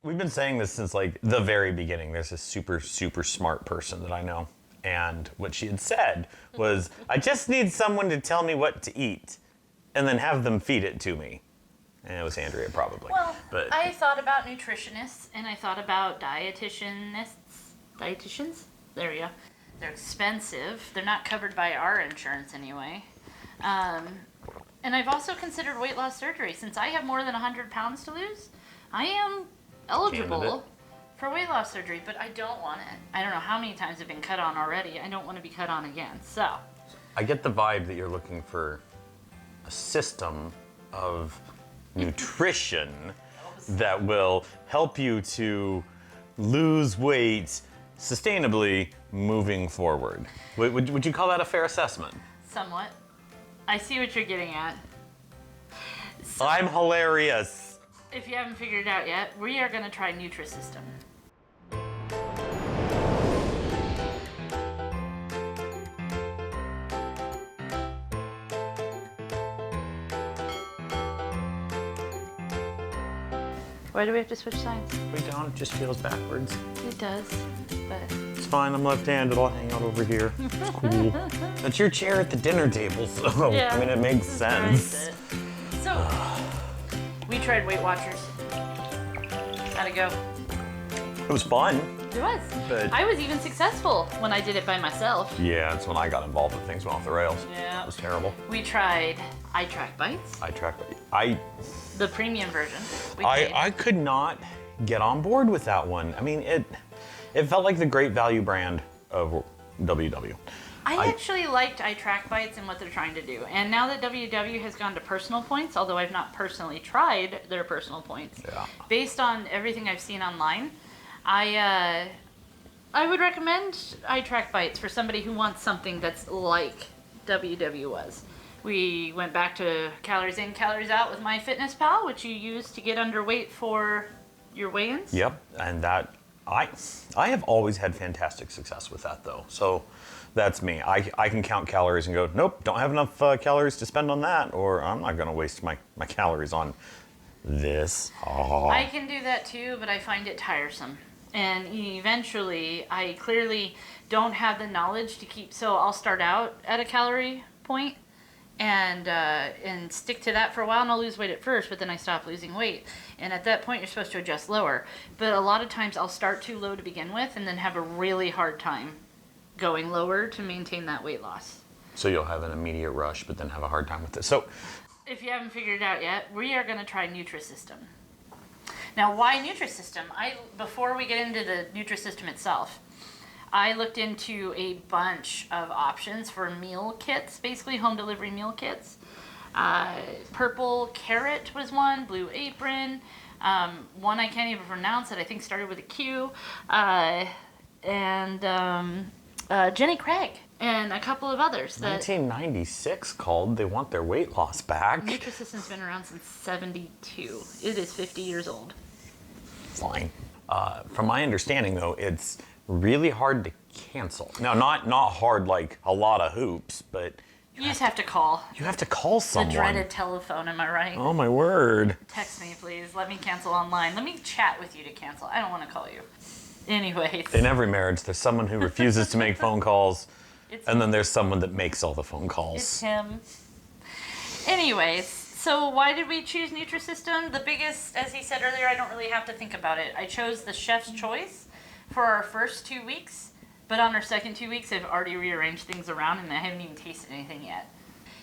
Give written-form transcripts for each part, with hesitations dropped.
We've been saying this since like the very beginning. There's a super, super smart person that I know. And what she had said was, I just need someone to tell me what to eat and then have them feed it to me. And it was Andrea probably. Well, but I thought about nutritionists and I thought about dietitians. There we go. They're expensive. They're not covered by our insurance anyway. And I've also considered weight loss surgery. Since I have more than 100 pounds to lose, I am eligible Candidate. for weight loss surgery, but I don't want it. I don't know how many times I've been cut on already. I don't want to be cut on again. So I get the vibe that you're looking for a system of nutrition that will help you to lose weight sustainably moving forward. Would you call that a fair assessment? somewhat. I see what you're getting at. So, I'm hilarious. if you haven't figured it out yet, we are going to try Nutrisystem. Why do we have to switch sides? We don't, it just feels backwards. It does, but It's fine, I'm left-handed, I'll hang out over here. It's cool. That's your chair at the dinner table, so yeah, I mean, it makes this is where I sense. sit. So, we tried Weight Watchers. How'd it go? It was fun. It was. But- I was even successful when I did it by myself. Yeah, that's when I got involved and things went off the rails. Yeah. It was terrible. We tried iTrack Bites, the premium version. We paid. I could not get on board with that one. I mean, it felt like the great value brand of WW. I actually liked iTrack Bites and what they're trying to do. And now that WW has gone to personal points, although I've not personally tried their personal points, Yeah. based on everything I've seen online, I would recommend iTrack Bites for somebody who wants something that's like WW was. We went back to calories in, calories out with MyFitnessPal, which you use to get underweight for your weigh-ins. Yep, and that I have always had fantastic success with that though. So that's me. I can count calories and go, nope, don't have enough calories to spend on that, or I'm not going to waste my calories on this. Oh. I can do that too, but I find it tiresome. And eventually, I clearly don't have the knowledge to keep, so I'll start out at a calorie point and stick to that for a while, and I'll lose weight at first, but then I stop losing weight. And at that point, you're supposed to adjust lower. But a lot of times, I'll start too low to begin with, and then have a really hard time going lower to maintain that weight loss. So you'll have an immediate rush, but then have a hard time with it. So If you haven't figured it out yet, we are going to try Nutrisystem. Now, why Nutrisystem? Before we get into the Nutrisystem itself, I looked into a bunch of options for meal kits, basically home delivery meal kits. Purple Carrot was one, Blue Apron, one I can't even pronounce that I think started with a Q, and Jenny Craig, and a couple of others. That 1996 called, they want their weight loss back. Nutrisystem's been around since 72. It is 50 years old. Fine. From my understanding though, it's really hard to cancel. Now, not hard like a lot of hoops, but You just have to call. you have to call The someone. dreaded telephone, am I right? Oh my word. Text me, please. Let me cancel online. Let me chat with you to cancel. I don't want to call you. Anyways. In every marriage, there's someone who refuses to make phone calls, It's and then there's someone that makes all the phone It's calls. him. Anyways, so why did we choose Nutrisystem? The biggest, as he said earlier, I don't really have to think about it. I chose the chef's choice for our first 2 weeks, but on our second 2 weeks, I've already rearranged things around and I haven't even tasted anything yet.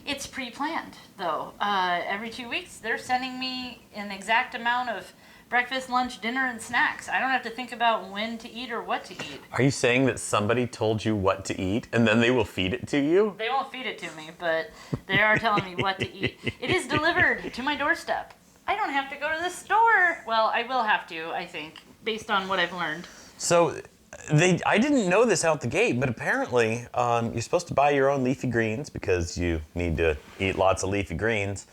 It's pre-planned, though. Every 2 weeks, they're sending me an exact amount of breakfast, lunch, dinner, and snacks. I don't have to think about when to eat or what to eat. Are you saying that somebody told you what to eat and then they will feed it to you? They won't feed it to me, but they are telling me what to eat. It is delivered to my doorstep. I don't have to go to the store. Well, I will have to, I think, based on what I've learned. So, I didn't know this out the gate, but apparently you're supposed to buy your own leafy greens because you need to eat lots of leafy greens.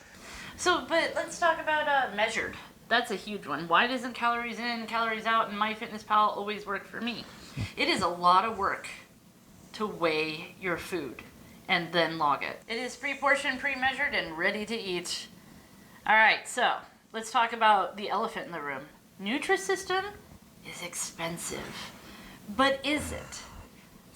So, but let's talk about measured. That's a huge one. Why doesn't calories in, calories out, and MyFitnessPal always work for me? It is a lot of work to weigh your food and then log it. It is pre-portioned, pre-measured, and ready to eat. All right, so let's talk about the elephant in the room. Nutrisystem is expensive. But is it?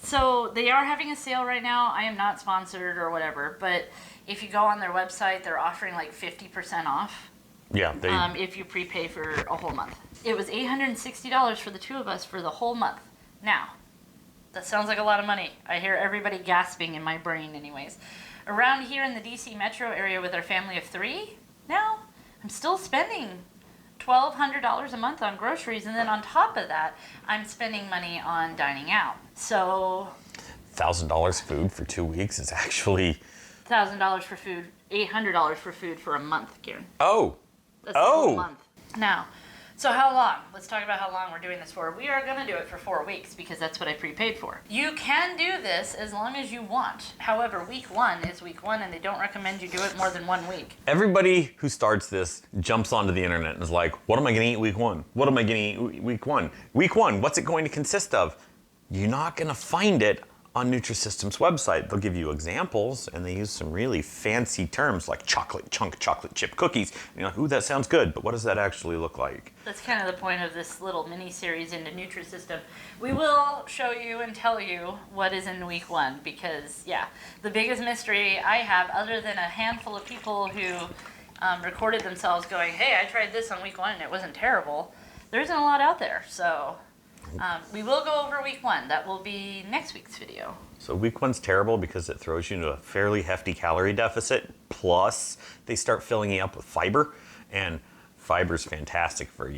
So they are having a sale right now. I am not sponsored or whatever, but if you go on their website, they're offering like 50% off. Yeah, if you prepay for a whole month. It was $860 for the two of us for the whole month. Now, that sounds like a lot of money. I hear everybody gasping in my brain anyways. Around here in the DC metro area with our family of 3, now I'm still spending $1,200 a month on groceries, and then on top of that, I'm spending money on dining out. So $1,000 food for 2 weeks is actually $1,000 for food, $800 for food for a month, Karen. Oh. That's the whole month. Now, so how long? Let's talk about how long we're doing this for. We are going to do it for 4 weeks because that's what I prepaid for. You can do this as long as you want. However, week 1 is week 1, and they don't recommend you do it more than 1 week. Everybody who starts this jumps onto the internet and is like, what am I going to eat week 1? What am I going to eat week 1? Week 1, what's it going to consist of? You're not going to find it on Nutrisystem's website. They'll give you examples, and they use some really fancy terms like chocolate chunk chocolate chip cookies. And you're like, ooh, that sounds good, but what does that actually look like? That's kind of the point of this little mini-series into Nutrisystem. We will show you and tell you what is in week 1 because, yeah, the biggest mystery I have, other than a handful of people who recorded themselves going, hey, I tried this on week 1 and it wasn't terrible, there isn't a lot out there, so... we will go over week 1. That will be next week's video. So week 1's terrible because it throws you into a fairly hefty calorie deficit. Plus, they start filling you up with fiber, and fiber's fantastic for,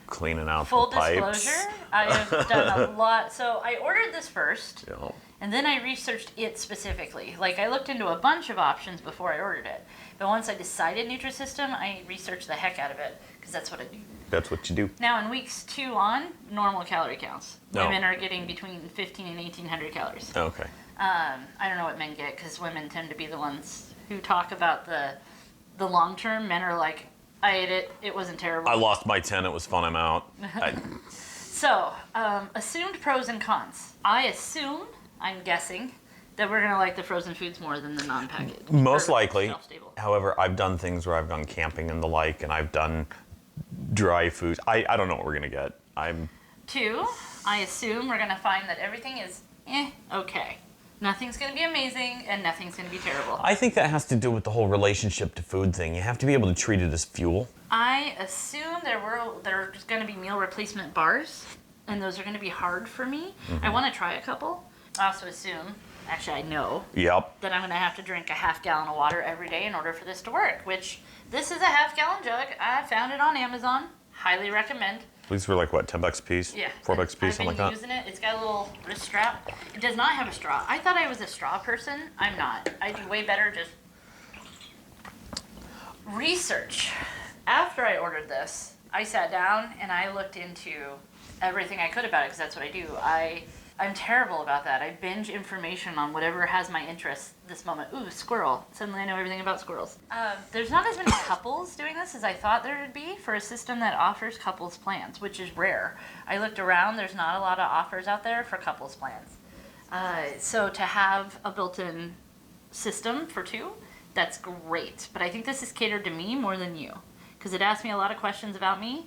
cleaning out Full the pipes. disclosure, I have done a lot. So I ordered this first, Yeah. and then I researched it specifically. Like, I looked into a bunch of options before I ordered it. But once I decided Nutrisystem, I researched the heck out of it, because that's what I do. That's what you do. Now, in weeks 2 on, normal calorie counts. No. Women are getting between 1,500 and 1,800 calories. Okay. I don't know what men get, because women tend to be the ones who talk about the long term. Men are like, I ate it, it wasn't terrible. I lost my 10, it was fun, I'm out. So, assumed pros and cons. I'm guessing, that we're going to like the frozen foods more than the non-packaged. Most likely. Shelf-stable. However, I've done things where I've gone camping and the like, and I've done dry foods. I don't know what we're going to get. 2, I assume we're going to find that everything is okay. Nothing's going to be amazing, and nothing's going to be terrible. I think that has to do with the whole relationship to food thing. You have to be able to treat it as fuel. I assume there's going to be meal replacement bars, and those are going to be hard for me. Mm-hmm. I want to try a couple. I also assume, actually I know, Yep. that I'm going to have to drink a half gallon of water every day in order for this to work, which this is a half gallon jug. I found it on Amazon. Highly recommend. These were like, what, 10 bucks a piece? Yeah. 4 bucks a piece, I've something been like that? using it. It's got a little wrist strap. It does not have a straw. I thought I was a straw person. I'm not. I do way better just research. After I ordered this, I sat down and I looked into everything I could about it because that's what I do. I'm terrible about that. I binge information on whatever has my interest this moment. Ooh, squirrel. Suddenly I know everything about squirrels. There's not as many couples doing this as I thought there would be for a system that offers couples plans, which is rare. I looked around. There's not a lot of offers out there for couples plans. So to have a built-in system for 2, that's great. But I think this is catered to me more than you because it asked me a lot of questions about me.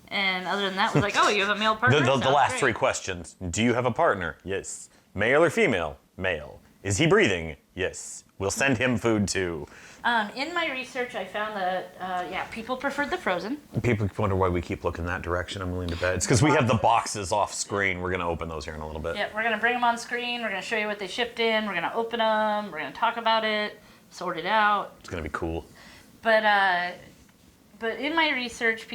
And other than that, was like, oh, you have a male partner? The Sounds last great. 3 questions. Do you have a partner? Yes. Male or female? Male. Is he breathing? Yes. We'll send him food too. In my research, I found that, people preferred the frozen. People wonder why we keep looking that direction. I'm willing to bet. It's because we have the boxes off screen. We're going to open those here in a little bit. Yeah, we're going to bring them on screen. We're going to show you what they shipped in. We're going to open them. We're going to talk about it, sort it out. It's going to be cool. But in my research,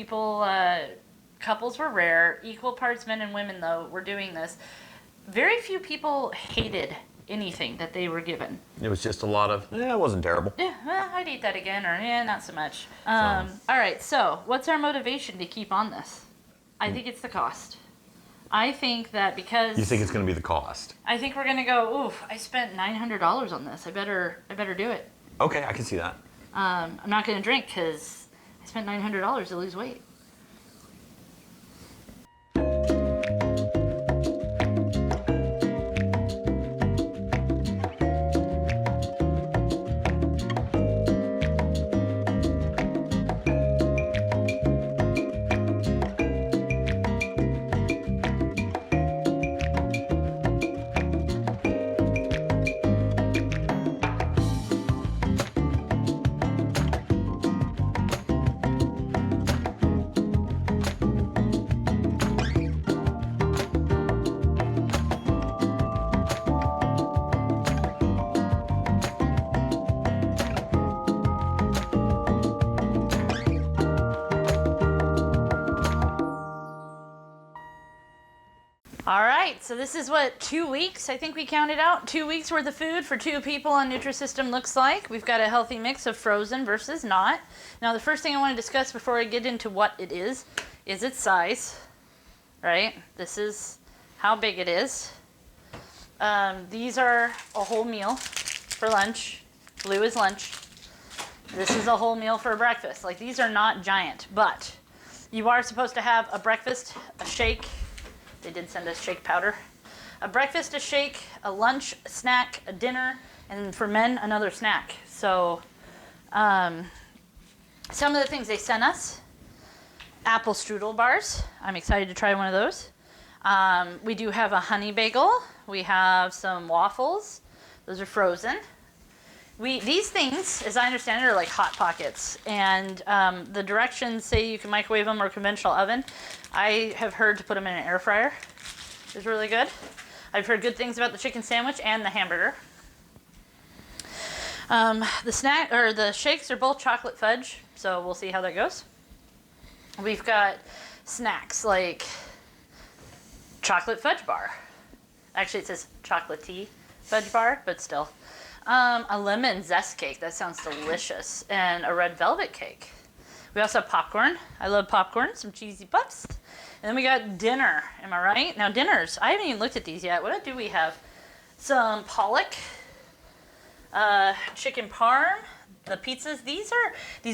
couples were rare. Equal parts men and women, though, were doing this. Very few people hated anything that they were given. It was just a lot of, it wasn't terrible. Yeah, well, I'd eat that again, or not so much. All right, so what's our motivation to keep on this? I think it's the cost. I think that because... You think it's going to be the cost? I think we're going to go, oof, I spent $900 on this. I better do it. Okay, I can see that. I'm not going to drink because I spent $900 to lose weight. All right, so this is what 2 weeks, I think we counted out, 2 weeks worth of food for 2 people on Nutrisystem looks like. We've got a healthy mix of frozen versus not. Now the first thing I want to discuss before I get into what it is its size, right? This is how big it is. These are a whole meal for lunch. Blue is lunch. This is a whole meal for breakfast. Like, these are not giant, but you are supposed to have a breakfast, a shake. They did send us shake powder. A breakfast, a shake, a lunch, a snack, a dinner, and for men, another snack. So some of the things they sent us, apple strudel bars. I'm excited to try one of those. We do have a honey bagel. We have some waffles. Those are frozen. These things, as I understand it, are like Hot Pockets. And the directions say you can microwave them or conventional oven. I have heard to put them in an air fryer. It's really good. I've heard good things about the chicken sandwich and the hamburger. The shakes are both chocolate fudge, so we'll see how that goes. We've got snacks like chocolate fudge bar. Actually, it says chocolatey fudge bar, but still. A lemon zest cake. That sounds delicious. And a red velvet cake. We also have popcorn. I love popcorn. Some cheesy puffs. And then we got dinner. Am I right? Now dinners. I haven't even looked at these yet. What do we have? Some pollock. Chicken parm. The pizzas. These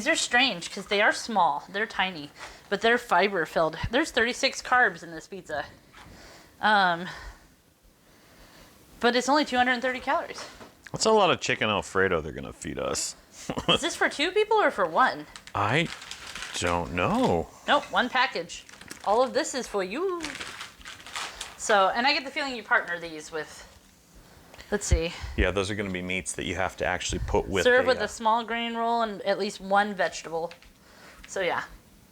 are strange because they are small. They're tiny. But they're fiber filled. There's 36 carbs in this pizza. But it's only 230 calories. That's a lot of chicken Alfredo they're gonna feed us. Is this for 2 people or for 1? I don't know. Nope, 1 package. All of this is for you. So, and I get the feeling you partner these with, let's see. Yeah, those are gonna be meats that you have to actually put with. Serve with a small grain roll and at least 1 vegetable. So yeah,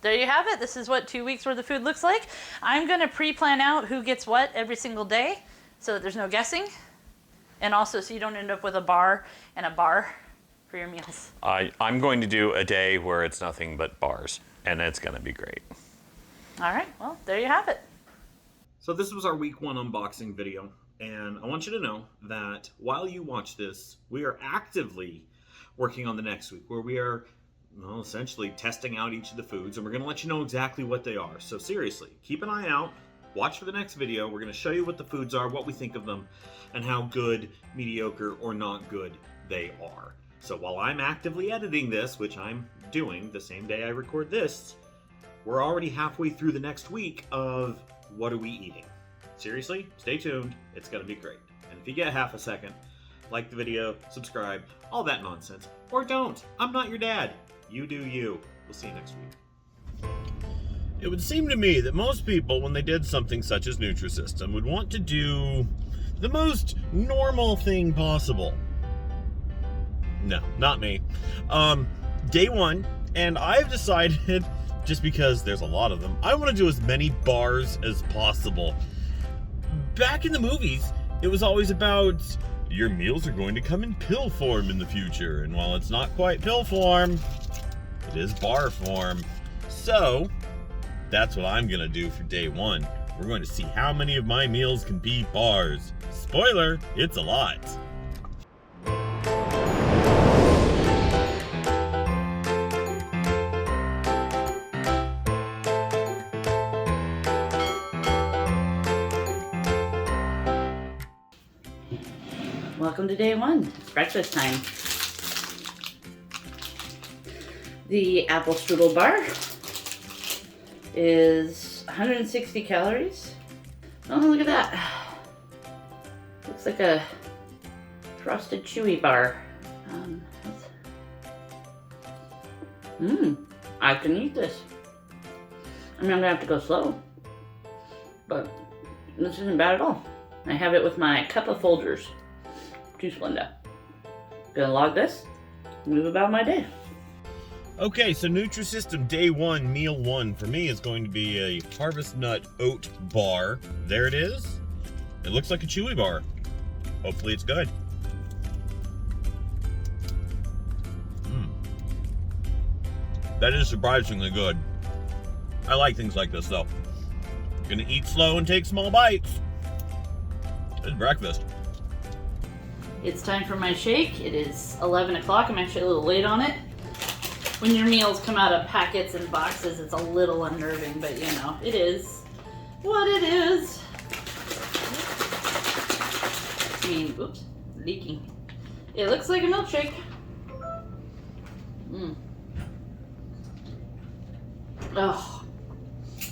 there you have it. This is what 2 weeks worth of food looks like. I'm gonna pre-plan out who gets what every single day so that there's no guessing. And also so you don't end up with a bar and a bar for your meals. I'm going to do a day where it's nothing but bars, and it's gonna be great. All right, well, there you have it. So this was our week 1 unboxing video, and I want you to know that while you watch this, we are actively working on the next week, where we are, well, essentially testing out each of the foods, and we're gonna let you know exactly what they are. So seriously, keep an eye out, watch for the next video. We're gonna show you what the foods are, what we think of them, and how good, mediocre, or not good they are. So while I'm actively editing this, which I'm doing the same day I record this, we're already halfway through the next week of what are we eating. Seriously, stay tuned. It's going to be great. And if you get half a second, like the video, subscribe, all that nonsense. Or don't. I'm not your dad. You do you. We'll see you next week. It would seem to me that most people, when they did something such as Nutrisystem, would want to do the most normal thing possible. No, not me. Day 1, and I've decided, just because there's a lot of them, I want to do as many bars as possible. Back in the movies, it was always about your meals are going to come in pill form in the future, and while it's not quite pill form, it is bar form. So that's what I'm gonna do for day 1. We're going to see how many of my meals can be bars. Spoiler, it's a lot. Welcome to day 1. It's breakfast time. The apple strudel bar is 160 calories. Oh, look at that. Looks like a frosted chewy bar. I can eat this. I mean, I'm gonna have to go slow, but this isn't bad at all. I have it with my cup of Folgers. Too Splenda. Gonna log this, move about my day. Okay, so Nutrisystem day 1, meal 1 for me is going to be a harvest nut oat bar. There it is. It looks like a chewy bar. Hopefully it's good. That is surprisingly good. I like things like this though. Gonna eat slow and take small bites. It's breakfast. It's time for my shake. It is 11 o'clock. I'm actually a little late on it. When your meals come out of packets and boxes, it's a little unnerving, but you know, it is what it is. I mean, oops, leaking. It looks like a milkshake. Oh,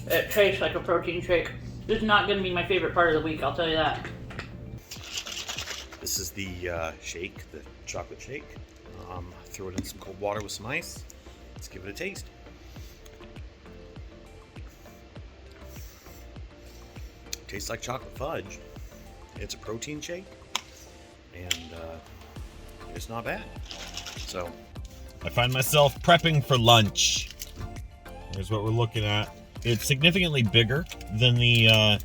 it tastes like a protein shake. This is not going to be my favorite part of the week, I'll tell you that. This is the shake, the chocolate shake. Throw it in some cold water with some ice. Let's give it a taste. Tastes like chocolate fudge. It's a protein shake, and it's not bad. So, I find myself prepping for lunch. Here's what we're looking at. It's significantly bigger than the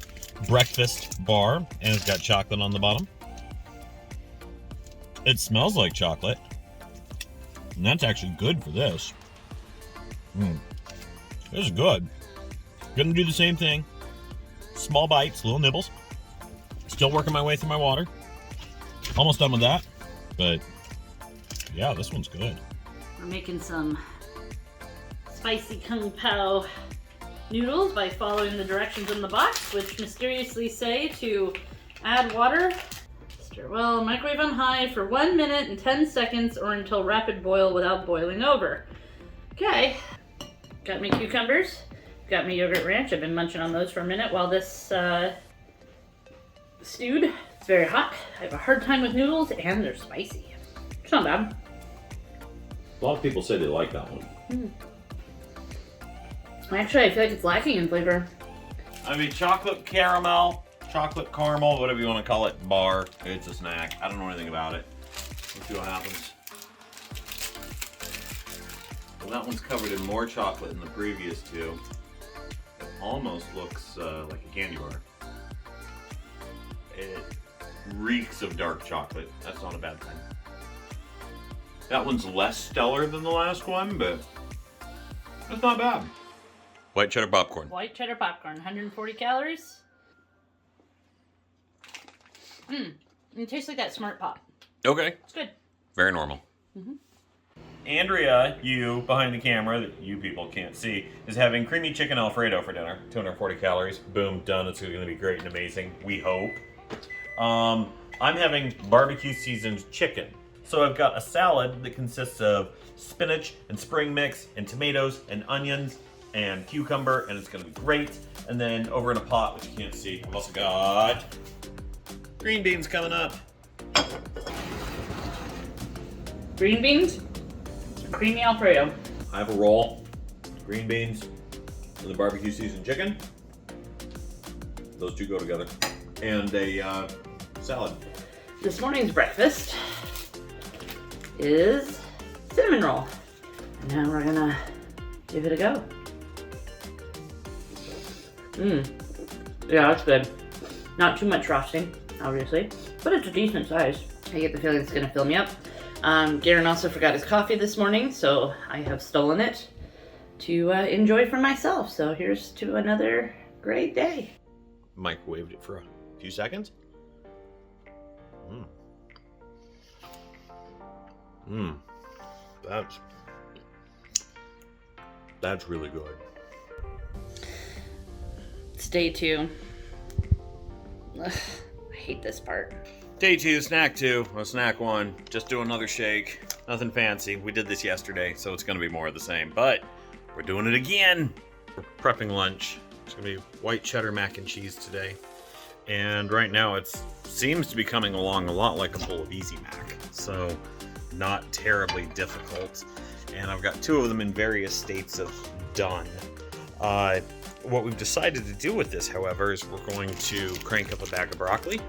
breakfast bar, and it's got chocolate on the bottom. It smells like chocolate, and that's actually good for this. This is good. Gonna do the same thing. Small bites, little nibbles. Still working my way through my water. Almost done with that, but yeah, this one's good. We're making some spicy kung pao noodles by following the directions in the box, which mysteriously say to add water. Stir well, microwave on high for 1 minute and 10 seconds or until rapid boil without boiling over. Okay, got me cucumbers, got me yogurt ranch. I've been munching on those for a minute while this stewed. It's very hot. I have a hard time with noodles and they're spicy. It's not bad. A lot of people say they like that one. Actually, I feel like it's lacking in flavor. I mean, chocolate caramel, chocolate caramel, whatever you want to call it, bar. It's a snack. I don't know anything about it. Let's see what happens. Well, that one's covered in more chocolate than the previous two. It almost looks like a candy bar. It reeks of dark chocolate. That's not a bad thing. That one's less stellar than the last one, but that's not bad. White cheddar popcorn. White cheddar popcorn, 140 calories. It tastes like that Smart Pop. Okay. It's good. Very normal. Andrea, you behind the camera that you people can't see, is having creamy chicken Alfredo for dinner. 240 calories. Boom, done. It's going to be great and amazing. We hope. I'm having barbecue seasoned chicken. So I've got a salad that consists of spinach and spring mix and tomatoes and onions and cucumber, and it's going to be great. And then over in a pot, which you can't see, I've also got green beans coming up. Green beans, creamy Alfredo. I have a roll, green beans, and the barbecue seasoned chicken. Those two go together. And a salad. This morning's breakfast is cinnamon roll. And now we're gonna give it a go. Yeah, that's good. Not too much frosting, obviously, but it's a decent size. I get the feeling it's gonna fill me up. Garen also forgot his coffee this morning, so I have stolen it to enjoy for myself. So here's to another great day. Microwaved it for a few seconds. That's really good. It's day 2. Ugh, I hate this part. Day 2, snack 2. Well, snack 1, just do another shake. Nothing fancy. We did this yesterday, so it's gonna be more of the same. But we're doing it again. We're prepping lunch. It's gonna be white cheddar mac and cheese today. And right now it seems to be coming along a lot like a bowl of Easy Mac. So not terribly difficult. And I've got 2 of them in various states of done. What we've decided to do with this, however, is we're going to crank up a bag of broccoli.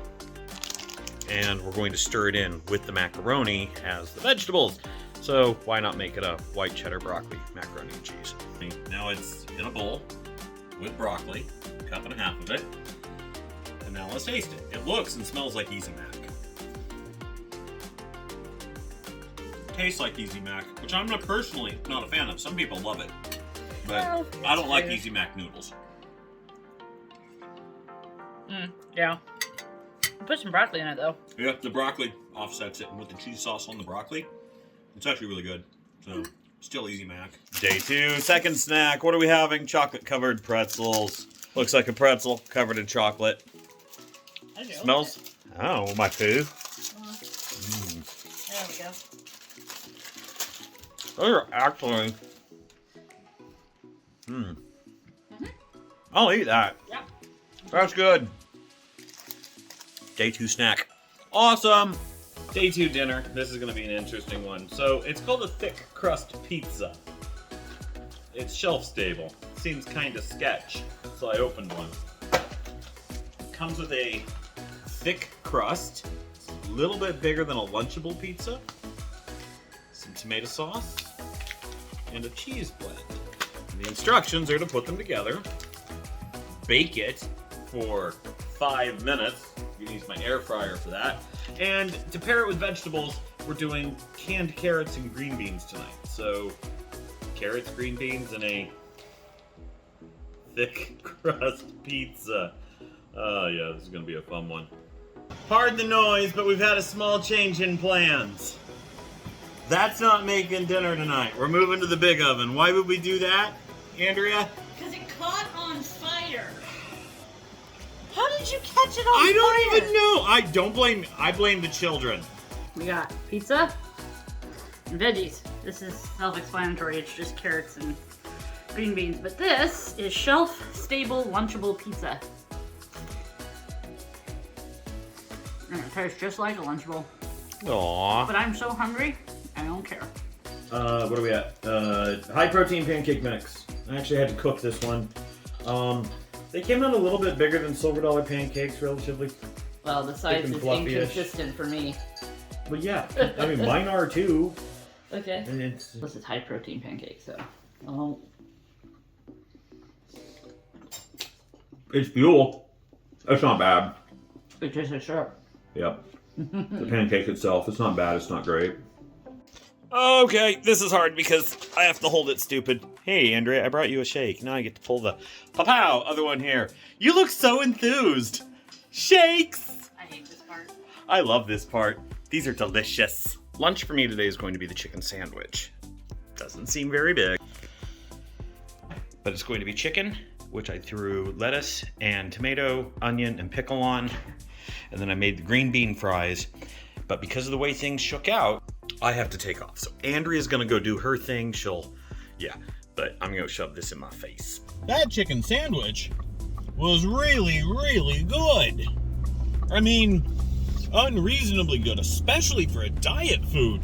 And we're going to stir it in with the macaroni as the vegetables. So why not make it a white cheddar broccoli macaroni and cheese? Now it's in a bowl with broccoli, a cup and a half of it. And now let's taste it. It looks and smells like Easy Mac. Tastes like Easy Mac, which I'm personally not a fan of. Some people love it, but Well, I don't like fair. Easy Mac noodles. Yeah. Put some broccoli in it though. Yeah, the broccoli offsets it, and with the cheese sauce on the broccoli, it's actually really good. So, still easy mac. Day 2, second snack. What are we having? Chocolate-covered pretzels. Looks like a pretzel covered in chocolate. Smells. Oh, my poo. There we go. Those are actually. I'll eat that. Yeah. That's good. Day 2 snack. Awesome. Day 2 dinner. This is going to be an interesting one. So it's called a thick crust pizza. It's shelf stable. Seems kind of sketch. So I opened one. Comes with a thick crust. It's a little bit bigger than a Lunchable pizza. Some tomato sauce. And a cheese blend. And the instructions are to put them together. Bake it for 5 minutes. You can use my air fryer for that. And to pair it with vegetables, we're doing canned carrots and green beans tonight. So, carrots, green beans, and a thick crust pizza. Oh yeah, this is gonna be a fun one. Pardon the noise, but we've had a small change in plans. That's not making dinner tonight. We're moving to the big oven. Why would we do that, Andrea? Because it caught on fire. How did you catch it on fire? I don't even know. I blame the children. We got pizza and veggies. This is self-explanatory. It's just carrots and green beans. But this is shelf-stable, Lunchable pizza. And it tastes just like a Lunchable. Aww. But I'm so hungry, I don't care. What are we at? High protein pancake mix. I actually had to cook this one. They came out a little bit bigger than Silver Dollar pancakes, relatively. Well, the size and is fluffy-ish. inconsistent for me. But yeah, I mean, mine are too. Okay. And it's This is high protein pancake, so. Oh. it's fuel. It's not bad. It tastes like syrup. Yep. The pancake itself, it's not bad. It's not great. Okay, this is hard because I have to hold it stupid. Hey, Andrea, I brought you a shake. Now I get to pull the pow other one here. You look so enthused. Shakes! I hate this part. I love this part. These are delicious. Lunch for me today is going to be the chicken sandwich. Doesn't seem very big. But it's going to be chicken, which I threw lettuce and tomato, onion, and pickle on. And then I made the green bean fries. But because of the way things shook out, I have to take off. So Andrea's gonna go do her thing. But I'm gonna shove this in my face. That chicken sandwich was really, really good. I mean, unreasonably good, especially for a diet food.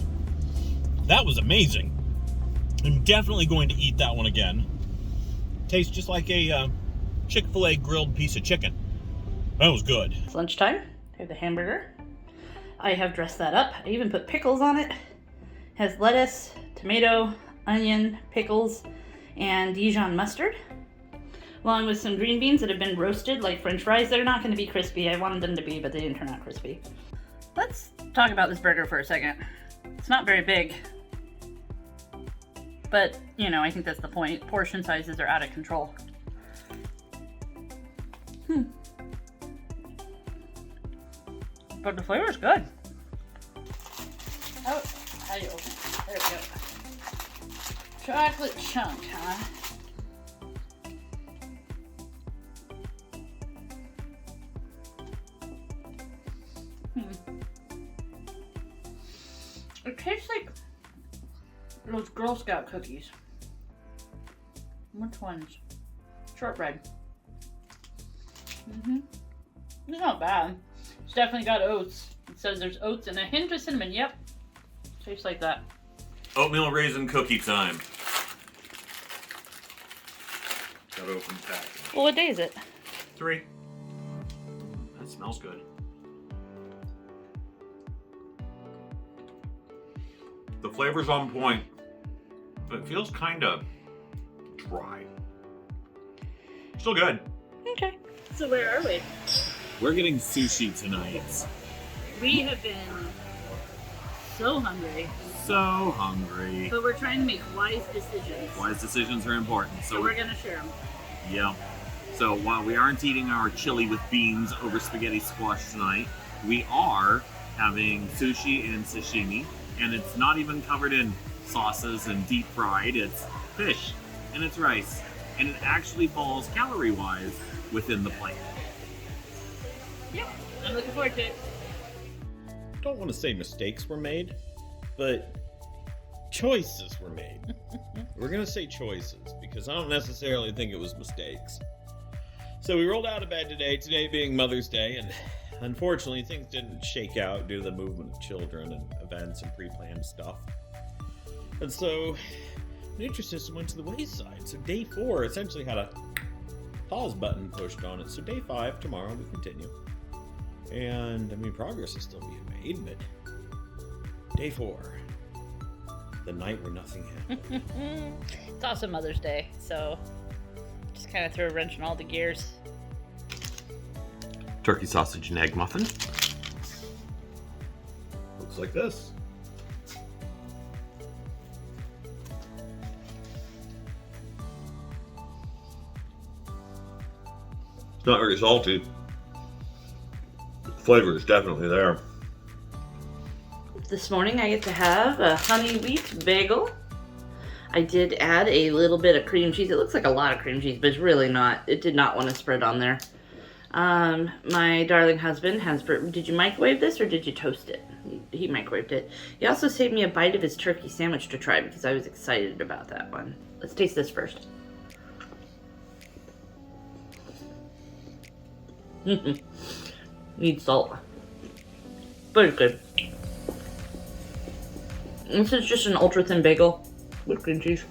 That was amazing. I'm definitely going to eat that one again. Tastes just like a Chick-fil-A grilled piece of chicken. That was good. It's lunchtime. I have the hamburger. I have dressed that up. I even put pickles on it. It has lettuce, tomato, onion, pickles, and Dijon mustard. Along with some green beans that have been roasted like French fries. They're not going to be crispy. I wanted them to be, but they didn't turn out crispy. Let's talk about this burger for a second. It's not very big. But, you know, I think that's the point. Portion sizes are out of control. But the flavor is good. Oh, how do you open it? There we go. Chocolate chunk, huh? It tastes like those Girl Scout cookies. Which ones? Shortbread. It's not bad. It's definitely got oats. It says there's oats and a hint of cinnamon. Yep. Tastes like that. Oatmeal raisin cookie time. Got open package. Well, what day is it? 3. That smells good. The flavor's on point, but it feels kind of dry. Still good. Okay. So where are we? We're getting sushi tonight. We have been so hungry, So hungry. but we're trying to make wise decisions. Wise decisions are important. So we're gonna share them. Yeah. So while we aren't eating our chili with beans over spaghetti squash tonight, we are having sushi and sashimi, and it's not even covered in sauces and deep fried. It's fish and it's rice, and it actually falls calorie-wise within the plate. Yep, I'm looking forward to it. I don't want to say mistakes were made, but choices were made. We're going to say choices because I don't necessarily think it was mistakes. So we rolled out of bed today being Mother's Day, and unfortunately things didn't shake out due to the movement of children and events and pre-planned stuff. And so Nutrisystem went to the wayside. So day 4 essentially had a pause button pushed on it. So day 5, tomorrow, we continue. And I mean, progress is still being made, but day 4, the night where nothing happened. It's also Mother's Day, so just kind of throw a wrench in all the gears. Turkey sausage and egg muffin. Looks like this. It's not very salty. The flavor is definitely there. This morning I get to have a honey wheat bagel. I did add a little bit of cream cheese. It looks like a lot of cream cheese, but it's really not. It did not want to spread on there. My darling husband has... Did you microwave this or did you toast it? He microwaved it. He also saved me a bite of his turkey sandwich to try because I was excited about that one. Let's taste this first. Needs salt. But it's good. This is just an ultra thin bagel with cream cheese.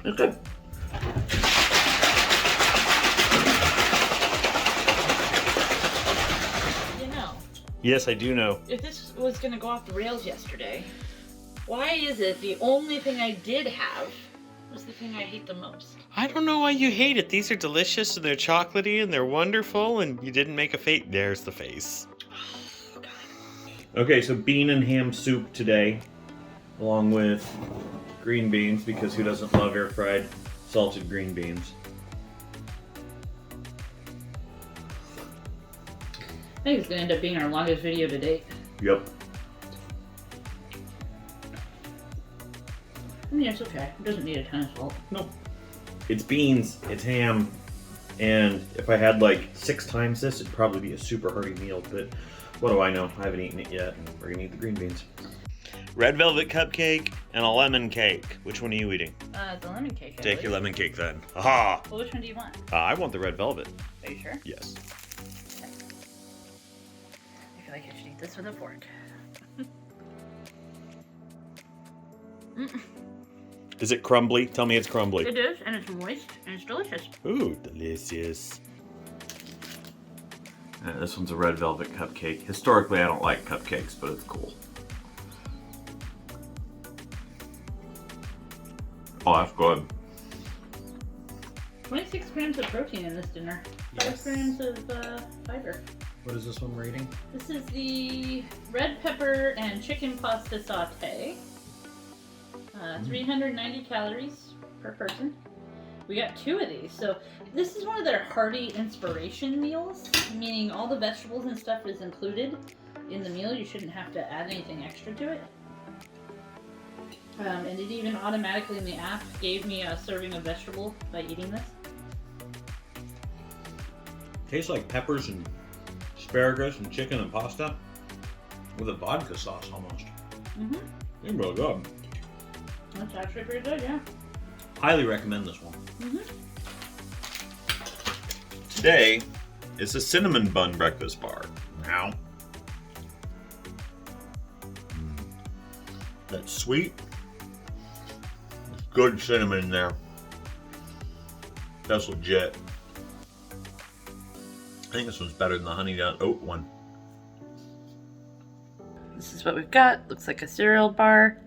It's good. You know, Yes, I do know. if this was gonna go off the rails yesterday, why is it the only thing I did have was the thing I hate the most? I don't know why you hate it. These are delicious and they're chocolatey and they're wonderful, and you didn't make a face. There's the face. Okay, so bean and ham soup today, along with green beans, because who doesn't love air fried salted green beans? I think it's gonna end up being our longest video to date. Yep. I mean, it's okay. It doesn't need a ton of salt. Nope. It's beans, it's ham, and if I had like 6 times this, it'd probably be a super hearty meal, but what do I know? I haven't eaten it yet, and we're gonna eat the green beans. Red velvet cupcake and a lemon cake. Which one are you eating? The lemon cake. I Take believe. your lemon cake then. Aha! Well, which one do you want? I want the red velvet. Are you sure? Yes. I feel like I should eat this with a fork. Is it crumbly? Tell me it's crumbly. It is, and it's moist, and it's delicious. Ooh, delicious. This one's a red velvet cupcake. Historically, I don't like cupcakes, but it's cool. Oh, that's good. 26 grams of protein in this dinner. 5 grams of fiber. What is this one rating? This is the red pepper and chicken pasta saute. 390 calories per person. We got 2 of these. So this is one of their hearty inspiration meals, meaning all the vegetables and stuff is included in the meal. You shouldn't have to add anything extra to it. And it even automatically in the app gave me a serving of vegetable by eating this. Tastes like peppers and asparagus and chicken and pasta with a vodka sauce almost. Mm-hmm. It's really good. That's actually pretty good, yeah. Highly recommend this one. Mm-hmm. Today is a cinnamon bun breakfast bar. Now, that's sweet. Good cinnamon in there. That's legit. I think this one's better than the honey nut oat one. This is what we've got. Looks like a cereal bar.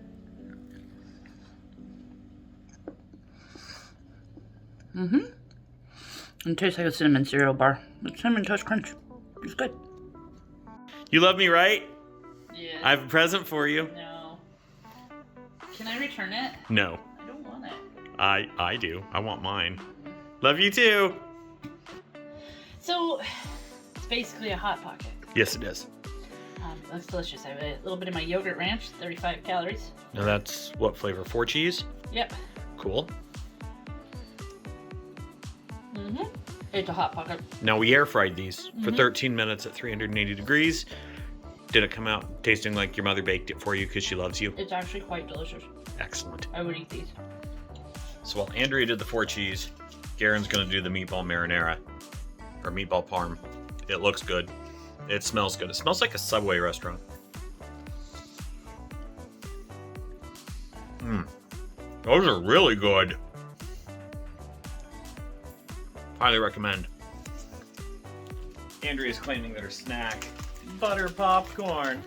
Mm-hmm. And it tastes like a cinnamon cereal bar. It's cinnamon toast crunch. It's good. You love me, right? Yeah. I have a present for you. No. Can I return it? No. I don't want it. I do. I want mine. Love you too. So, it's basically a Hot Pocket. Yes, it is. That's delicious. I have a little bit of my yogurt ranch, 35 calories. Now that's what flavor? 4 cheese? Yep. Cool. Mm-hmm. It's a Hot Pocket. Now we air fried these for 13 minutes at 380 degrees. Did it come out tasting like your mother baked it for you because she loves you? It's actually quite delicious. Excellent. I would eat these. So while Andrea did the 4 cheese, Garen's gonna do the meatball marinara, or meatball parm. It looks good. It smells good. It smells like a Subway restaurant. Those are really good. Highly recommend. Andrea's claiming that her snack, butter popcorn,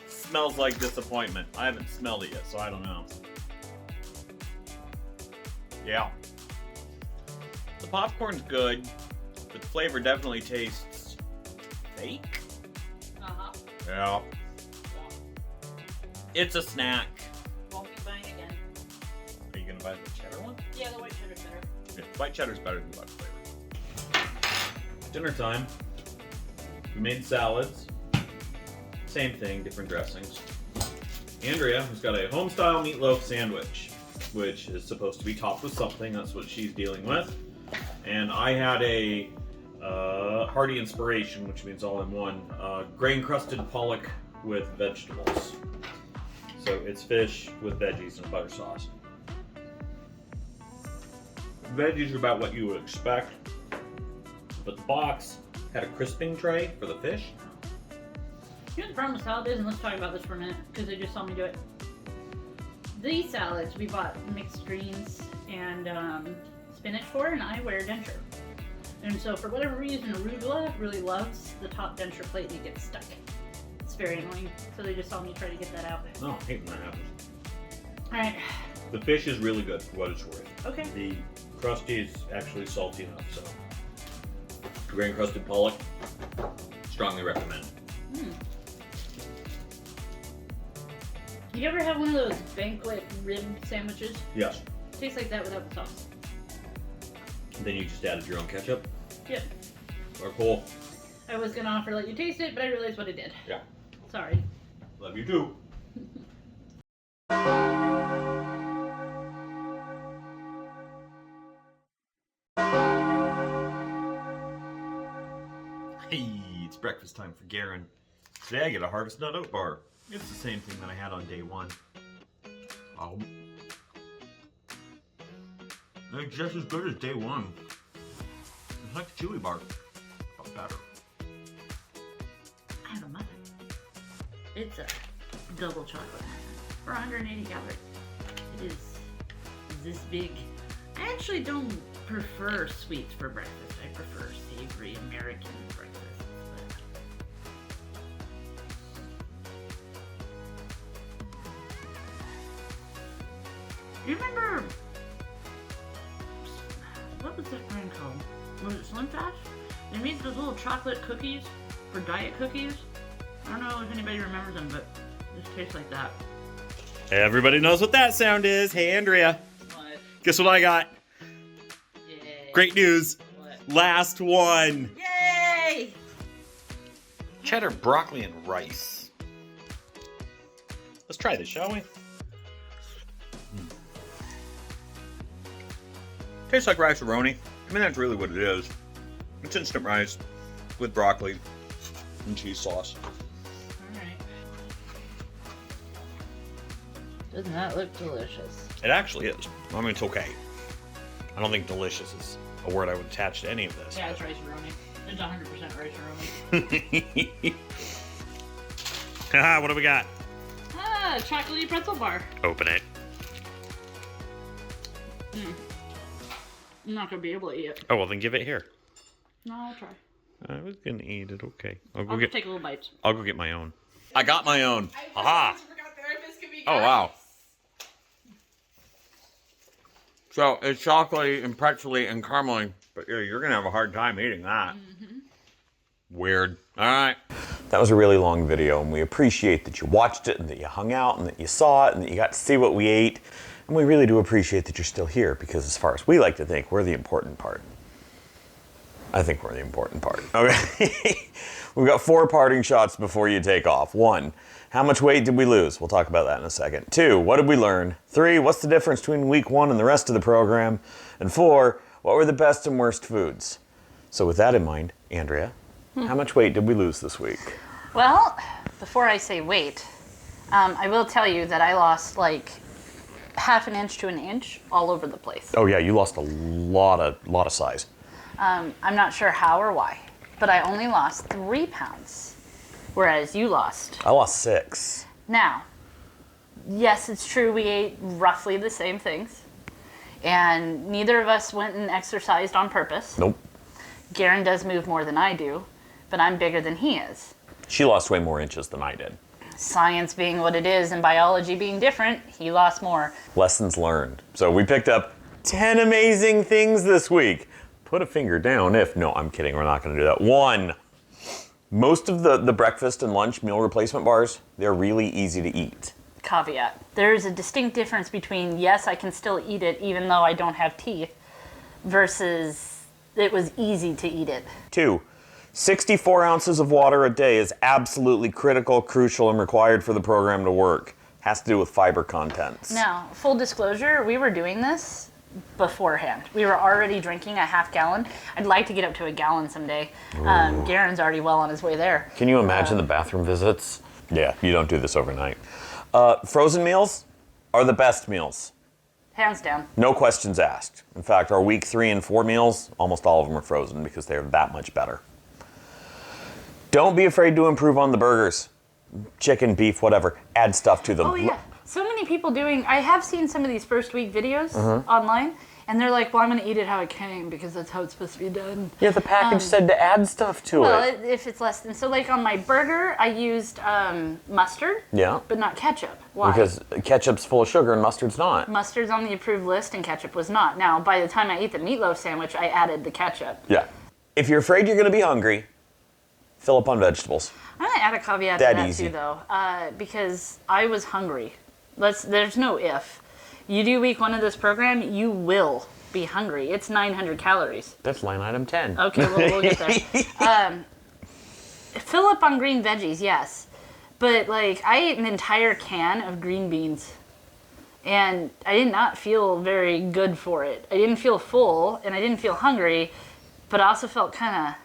smells like disappointment. I haven't smelled it yet, so I don't know. Yeah. The popcorn's good, but the flavor definitely tastes fake. Uh-huh. Yeah. It's a snack. Won't be buying again. Are you gonna buy the cheddar one? Yeah, the white cheddar's better. Yeah, white cheddar's better than butter flavor. Dinner time. We made salads. Same thing, different dressings. Andrea has got a home-style meatloaf sandwich, which is supposed to be topped with something. That's what she's dealing with. And I had a hearty inspiration, which means all in one, grain-crusted pollock with vegetables. So it's fish with veggies and butter sauce. Veggies are about what you would expect, but the box had a crisping tray for the fish. You know what the problem with salad is, and let's talk about this for a minute, because they just saw me do it. These salads, we bought mixed greens and spinach for, and I wear denture. And so for whatever reason, arugula really loves the top denture plate and it gets stuck. It's very annoying. So they just saw me try to get that out. Oh, I hate when that happens. Alright. The fish is really good for what it's worth. Okay. The crusty is actually salty enough, so. Grain crusted pollock, strongly recommend. You ever have one of those banquet rib sandwiches? Yes. Tastes like that without the sauce. Then you just added your own ketchup? Yep. Or cool. I was gonna offer to let you taste it, but I realized what I did. Yeah. Sorry. Love you too. Hey, it's breakfast time for Garen. Today I get a Harvest Nut Oat Bar. It's the same thing that I had on day one. Oh. It's just as good as day one. It's like a chewy bar, but better. I have a muffin. It's a double chocolate for 180 calories. It is this big. I actually don't prefer sweets for breakfast. I prefer savory American breakfasts. You remember, what was that brand called? Was it Slim Fast? They made those little chocolate cookies for diet cookies. I don't know if anybody remembers them, but this tastes like that. Everybody knows what that sound is. Hey, Andrea. What? Guess what I got? Yay. Great news. What? Last one. Yay! Cheddar, broccoli, and rice. Let's try this, shall we? Tastes like rice-a-roni. I mean, that's really what it is. It's instant rice with broccoli and cheese sauce. Alright. Doesn't that look delicious? It actually is. I mean, it's okay. I don't think delicious is a word I would attach to any of this. Yeah, it's rice-a-roni. It's 100% rice-a-roni. Haha, what do we got? Ah, chocolatey pretzel bar. Open it. I'm not gonna be able to eat it. Oh, well, then give it here. No, I'll try. I was gonna eat it. Okay, I'll I'll just take a little bite. I'll go get my own. I got my own. I Aha! forgot therapists could be Oh guys. wow. So it's chocolatey and pretzely and caramely, but yeah, you're gonna have a hard time eating that. Weird. All right. That was a really long video, and we appreciate that you watched it and that you hung out and that you saw it and that you got to see what we ate. And we really do appreciate that you're still here because as far as we like to think, we're the important part. I think we're the important part. Okay. We've got 4 parting shots before you take off. 1, how much weight did we lose? We'll talk about that in a second. 2, what did we learn? 3, what's the difference between week 1 and the rest of the program? And 4, what were the best and worst foods? So with that in mind, Andrea, how much weight did we lose this week? Well, before I say weight, I will tell you that I lost like half an inch to an inch all over the place. Oh yeah, you lost a lot of size. I'm not sure how or why, but I only lost 3 pounds, whereas you lost. I lost 6. Now, yes, it's true we ate roughly the same things, and neither of us went and exercised on purpose. Nope. Garen does move more than I do, but I'm bigger than he is. She lost way more inches than I did. Science being what it is and biology being different, he lost more. Lessons learned. So we picked up 10 amazing things this week. Put a finger down if, no, I'm kidding, we're not gonna do that. 1, most of the breakfast and lunch meal replacement bars, they're really easy to eat. Caveat. There's a distinct difference between, yes, I can still eat it even though I don't have teeth, versus it was easy to eat it. 2, 64 ounces of water a day is absolutely critical, crucial, and required for the program to work. Has to do with fiber contents. Now, full disclosure, we were doing this beforehand. We were already drinking a half gallon. I'd like to get up to a gallon someday. Garen's already well on his way there. Can you imagine the bathroom visits? Yeah, you don't do this overnight. Frozen meals are the best meals. Hands down. No questions asked. In fact, our week 3 and 4 meals, almost all of them are frozen because they're that much better. Don't be afraid to improve on the burgers. Chicken, beef, whatever. Add stuff to them. Oh yeah. So many people doing, I have seen some of these first week videos online, and they're like, well, I'm going to eat it how it came because that's how it's supposed to be done. Yeah, the package said to add stuff to Well, it. if it's less than, so like on my burger, I used mustard, Yeah. but not ketchup. Why? Because ketchup's full of sugar and mustard's not. Mustard's on the approved list and ketchup was not. Now, by the time I ate the meatloaf sandwich, I added the ketchup. Yeah. If you're afraid you're going to be hungry, fill up on vegetables. I'm going to add a caveat That to that easy. too, though, because I was hungry. There's no if. You do week 1 of this program, you will be hungry. It's 900 calories. That's line item 10. Okay, we'll get there. Fill up on green veggies, yes. But, like, I ate an entire can of green beans. And I did not feel very good for it. I didn't feel full, and I didn't feel hungry, but I also felt kind of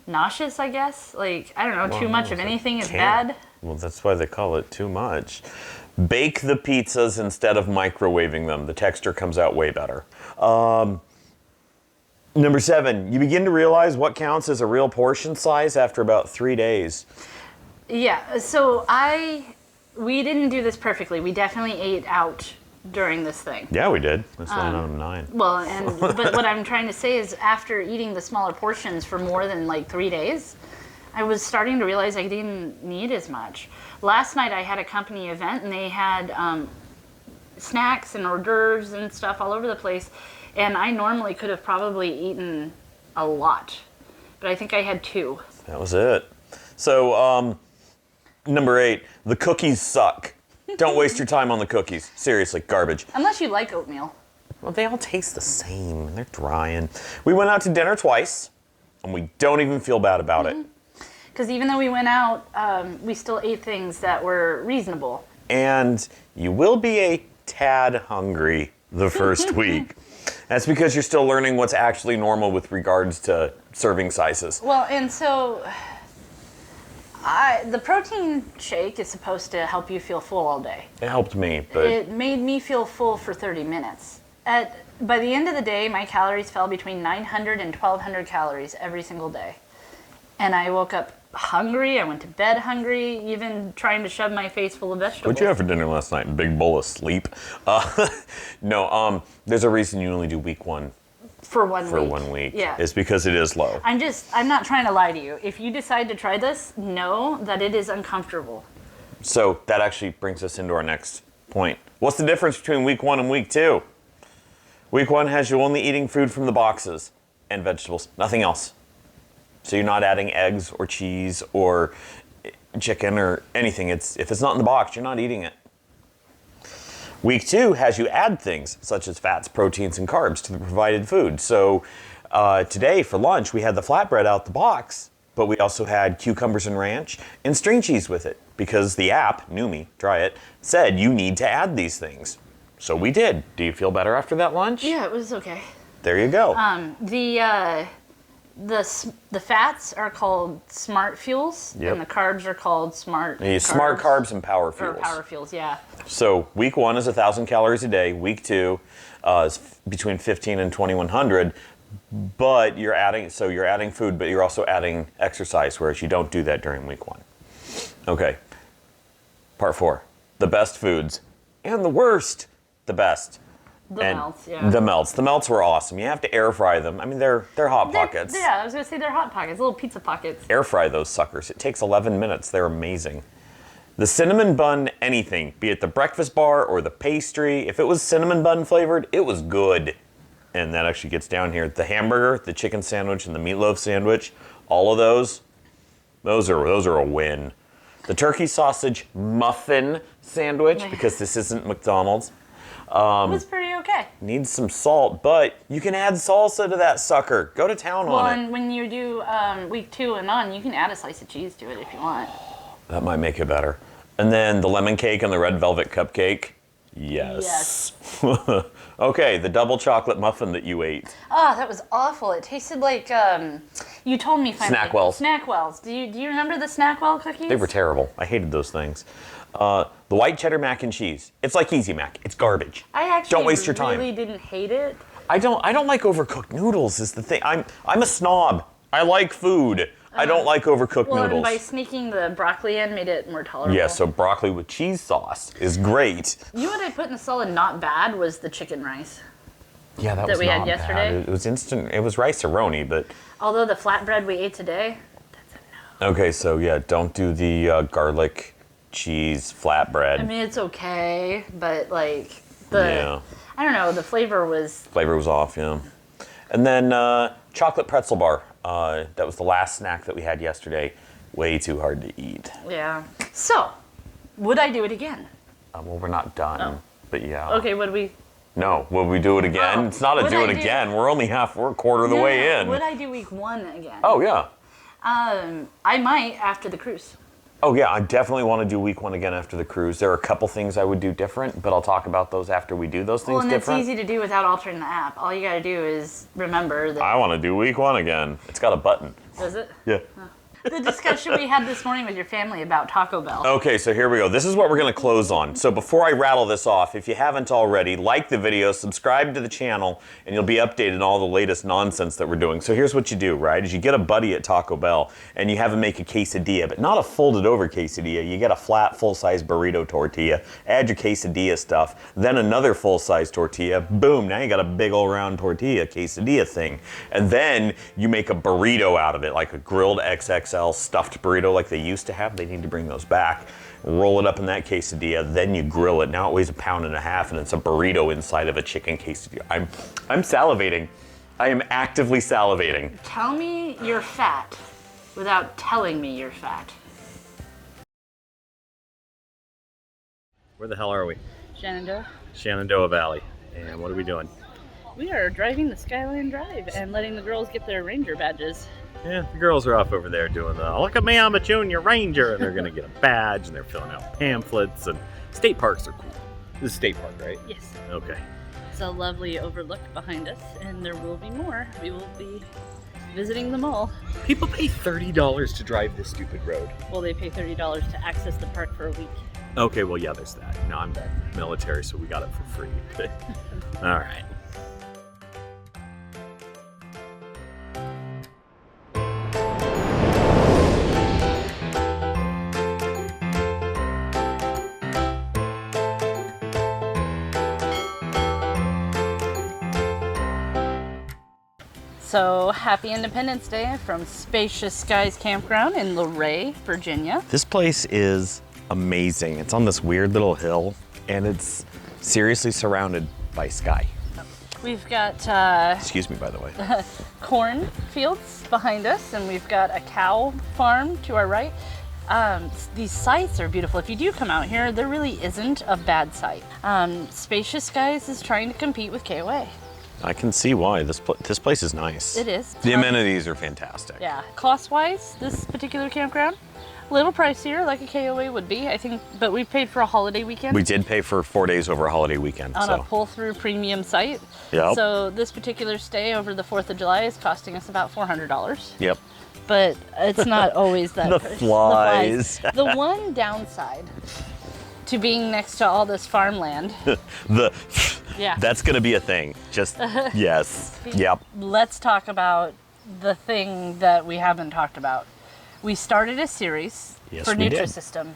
nauseous, I guess. Like, I don't know, too much of anything is bad. Well, that's why they call it too much. Bake the pizzas instead of microwaving them. The texture comes out way better. Number 7, you begin to realize what counts as a real portion size after about 3 days. Yeah, so we didn't do this perfectly. We definitely ate out during this thing. Yeah, we did. That's line item 9. Well, but what I'm trying to say is after eating the smaller portions for more than like 3 days, I was starting to realize I didn't need as much. Last night I had a company event and they had snacks and hors d'oeuvres and stuff all over the place, and I normally could have probably eaten a lot, but I think I had 2. That was it. So, number 8, the cookies suck. Don't waste your time on the cookies. Seriously, garbage. Unless you like oatmeal. Well, they all taste the same. They're dry. And we went out to dinner twice, and we don't even feel bad about it. Because even though we went out, we still ate things that were reasonable. And you will be a tad hungry the first week. That's because you're still learning what's actually normal with regards to serving sizes. Well, and so the protein shake is supposed to help you feel full all day. It helped me, but It made me feel full for 30 minutes. By the end of the day, my calories fell between 900 and 1,200 calories every single day. And I woke up hungry, I went to bed hungry, even trying to shove my face full of vegetables. what'd you have for dinner last night? Big bowl of sleep? No, there's a reason you only do week 1 For 1 week. for 1 week. Yeah. It's because it is low. I'm not trying to lie to you. If you decide to try this, know that it is uncomfortable. So that actually brings us into our next point. What's the difference between week 1 and week 2? Week 1 has you only eating food from the boxes and vegetables, nothing else. So you're not adding eggs or cheese or chicken or anything. If it's not in the box, you're not eating it. Week 2 has you add things such as fats, proteins, and carbs to the provided food. So Today for lunch, we had the flatbread out the box, but we also had cucumbers and ranch and string cheese with it because the app, Numi, try it, said you need to add these things. So we did. Do you feel better after that lunch? Yeah, it was okay. There you go. The fats are called smart fuels, Yep. and the carbs are called smart Smart carbs and power fuels. Or power fuels, yeah. So week 1 is 1,000 calories a day. Week 2 is between 15 and 2,100. But you're adding food, but you're also adding exercise, whereas you don't do that during week 1. Okay. Part 4, the best foods and the worst, the best. The melts, yeah. The melts. The melts were awesome. You have to air fry them. I mean, they're hot pockets. Yeah, I was gonna say they're hot pockets, little pizza pockets. Air fry those suckers. It takes 11 minutes. They're amazing. The cinnamon bun anything, be it the breakfast bar or the pastry, if it was cinnamon bun flavored, it was good. And that actually gets down here. The hamburger, the chicken sandwich, and the meatloaf sandwich, all of those are a win. The turkey sausage muffin sandwich, because this isn't McDonald's, It was pretty okay. needs some salt, but you can add salsa to that sucker. Go to town Well, on it. and when you do week 2 and on, you can add a slice of cheese to it if you want. That might make it better. And then the lemon cake and the red velvet cupcake. Yes. Okay, the double chocolate muffin that you ate. Oh, that was awful. It tasted like you told me finally. Snackwells. Snackwells. Do you remember the Snackwell cookies? They were terrible. I hated those things. The white cheddar mac and cheese. It's like Easy Mac. It's garbage. I actually don't waste your time. really didn't hate it. I don't like overcooked noodles. Is the thing. I'm a snob. I like food. I don't like overcooked Well, and noodles. by sneaking the broccoli in, made it more tolerable. Yeah, so broccoli with cheese sauce is great. You know what I put in the salad not bad was the chicken rice. Yeah, that was we had not yesterday? bad. It was instant. It was rice-a-roni, but Although the flatbread we ate today, that's a no. okay. So yeah, don't do the garlic cheese flatbread. I mean, it's okay, but like Yeah. I don't know, the flavor was. Flavor was off, yeah. And then chocolate pretzel bar. That was the last snack that we had yesterday. Way too hard to eat. Yeah. So, would I do it again? Well, we're not done, Oh. but yeah. Okay, would we? No, will we do it again? Oh, It's not a would do I it do- again. We're only we're a quarter of the way in. Would I do week 1 again? Oh yeah. I might after the cruise. Oh yeah, I definitely want to do week 1 again after the cruise. There are a couple things I would do different, but I'll talk about those after we do those things Well, and different. it's easy to do without altering the app. All you gotta do is remember that. I want to do week 1 again. It's got a button. Does it? Yeah. The discussion we had this morning with your family about Taco Bell. Okay, so here we go. This is what we're going to close on. So before I rattle this off, if you haven't already, like the video, subscribe to the channel, and you'll be updated on all the latest nonsense that we're doing. So here's what you do, right? Is you get a buddy at Taco Bell, and you have him make a quesadilla, but not a folded over quesadilla. You get a flat, full-size burrito tortilla, add your quesadilla stuff, then another full-size tortilla. Boom, now you got a big old round tortilla quesadilla thing. And then you make a burrito out of it, like a grilled XXL stuffed burrito like they used to have. They need to bring those back. Roll it up in that quesadilla, then you grill it. Now it weighs 1.5 pounds, and it's a burrito inside of a chicken quesadilla. I'm salivating. I am actively salivating. Tell me you're fat without telling me you're fat. Where the hell are we? Shenandoah. Shenandoah Valley. And what are we doing? We are driving the Skyline Drive and letting the girls get their ranger badges. Yeah, the girls are off over there doing the, look at me, I'm a junior ranger, and they're gonna get a badge, and they're filling out pamphlets, and state parks are cool. This is state park, right? Yes. Okay. It's a lovely overlook behind us, and there will be more. We will be visiting them all. People pay $30 to drive this stupid road. Well, they pay $30 to access the park for a week. Okay, well, yeah, there's that. No, I'm military, so we got it for free. But, all right. So, happy Independence Day from Spacious Skies Campground in Luray, Virginia. This place is amazing. It's on this weird little hill, and it's seriously surrounded by sky. We've got Excuse me, by the way. corn fields behind us, and we've got a cow farm to our right. These sites are beautiful. If you do come out here, there really isn't a bad site. Spacious Skies is trying to compete with KOA. I can see why. This place is nice. It is. The amenities are fantastic. Yeah. Cost-wise, this particular campground, a little pricier, like a KOA would be, I think, but we paid for a holiday weekend. We did pay for 4 days over a holiday weekend. On a pull-through premium site. Yep. So this particular stay over the 4th of July is costing us about $400. Yep. But it's not always that. The flies. The one downside to being next to all this farmland. Yeah. That's gonna be a thing. Just yes. Yep. Let's talk about the thing that we haven't talked about. We started a series for we did. Nutrisystem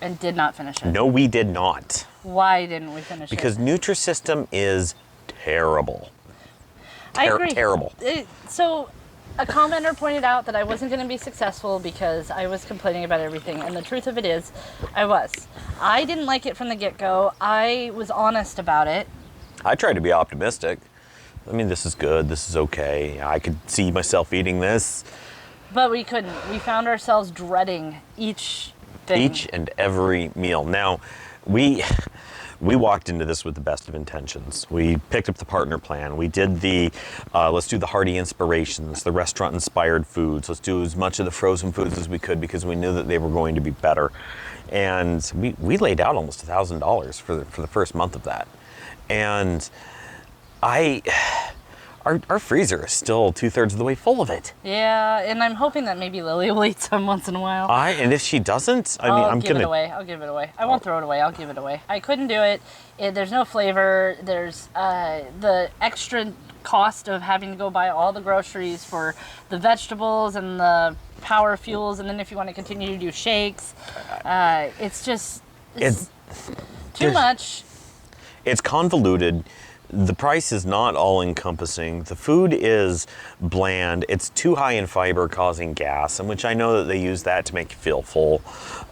and did not finish it. No, we did not. Why didn't we finish Because it? Nutrisystem is terrible. I agree. Terrible. So a commenter pointed out that I wasn't going to be successful because I was complaining about everything. And the truth of it is, I was. I didn't like it from the get-go. I was honest about it. I tried to be optimistic. I mean, this is good. This is okay. I could see myself eating this. But we couldn't. We found ourselves dreading each thing. Each and every meal. Now, we walked into this with the best of intentions. We picked up the partner plan. We did the, let's do the hearty inspirations, the restaurant-inspired foods. Let's do as much of the frozen foods as we could because we knew that they were going to be better. And we laid out almost $1,000 for the first month of that. And our freezer is still 2/3 of the way full of it. Yeah, and I'm hoping that maybe Lily will eat some once in a while. And if she doesn't, I'm I'll give gonna it away. I'll give it away. I won't throw it away. I'll give it away. I couldn't do it. There's no flavor. There's the extra cost of having to go buy all the groceries for the vegetables and the power fuels, and then if you want to continue to do shakes, it's just too much. It's convoluted. The price is not all-encompassing. The food is bland. It's too high in fiber, causing gas, and which I know that they use that to make you feel full.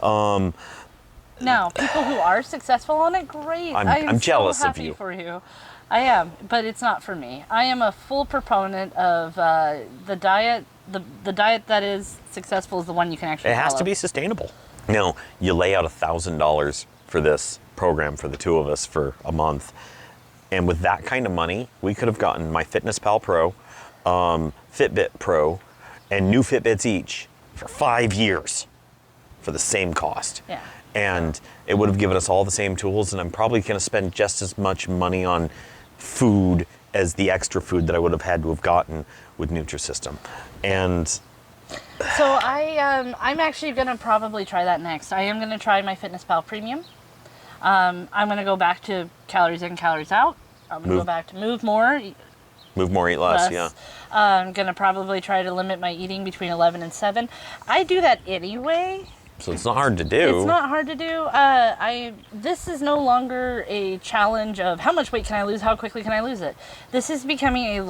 Now, people who are successful on it, great. I'm jealous so of happy you. for you. I am, but it's not for me. I am a full proponent of the diet. The diet that is successful is the one you can actually It has follow. to be sustainable. Now, you lay out $1,000 for this program for the two of us for a month. And with that kind of money, we could have gotten MyFitnessPal Pro, Fitbit Pro, and new Fitbits each for 5 years for the same cost. Yeah. And it would have given us all the same tools, and I'm probably going to spend just as much money on food as the extra food that I would have had to have gotten with Nutrisystem. And So I'm actually gonna probably try that next. I am gonna try MyFitnessPal Premium. I'm gonna go back to calories in, calories out. I'm gonna go back to move more, move more, eat less, yeah. I'm gonna probably try to limit my eating between 11 and 7. I do that anyway. So it's not hard to do. It's not hard to do. This is no longer a challenge of how much weight can I lose, how quickly can I lose it. This is becoming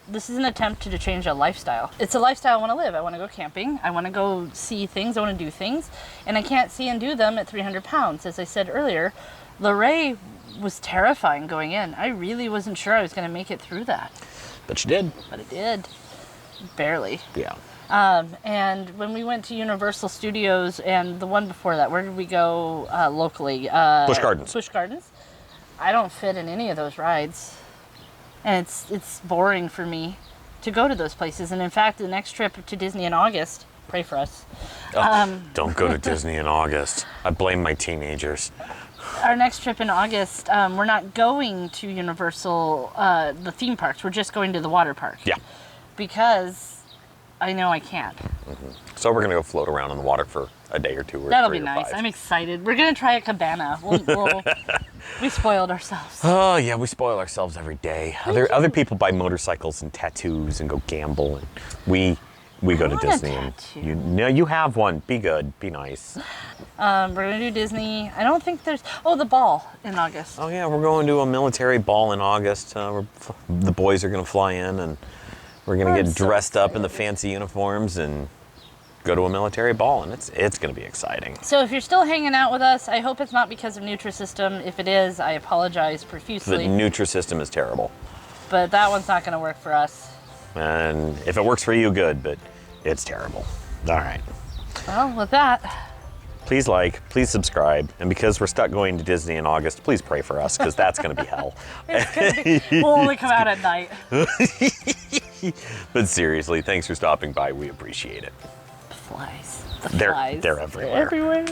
this is an attempt to change a lifestyle. It's a lifestyle I want to live. I want to go camping. I want to go see things. I want to do things. And I can't see and do them at 300 pounds. As I said earlier, Lorraine was terrifying going in. I really wasn't sure I was going to make it through that. But you did. But I did. Barely. Yeah. And when we went to Universal Studios and the one before that, where did we go locally? Busch Gardens. Busch Gardens. I don't fit in any of those rides. And it's boring for me to go to those places. And in fact, the next trip to Disney in August, pray for us. Don't go to Disney in August. I blame my teenagers. Our next trip in August, we're not going to Universal, the theme parks. We're just going to the water park. Yeah. Because I know I can't. So we're going to go float around in the water for a day or two or That'll three be or nice. 5. I'm excited. We're going to try a cabana. We spoiled ourselves. Oh, yeah, we spoil ourselves every day. Other people buy motorcycles and tattoos and go gamble, and we go to want a Disney. And tattoo. you have one. Be good. Be nice. We're going to do Disney. I don't think there's... Oh, the ball in August. Oh, yeah, we're going to a military ball in August. The boys are going to fly in, and we're going to get dressed up in the fancy uniforms and go to a military ball, and it's going to be exciting. So if you're still hanging out with us, I hope it's not because of Nutrisystem. If it is, I apologize The profusely. Nutrisystem is terrible. But that one's not going to work for us. And if it works for you, good, but it's terrible. All right. Well, with that... Please like, please subscribe, and because we're stuck going to Disney in August, please pray for us, because that's going to be hell. We'll only come out at night. But seriously, thanks for stopping by. We appreciate it. Flies. They're everywhere. Everywhere.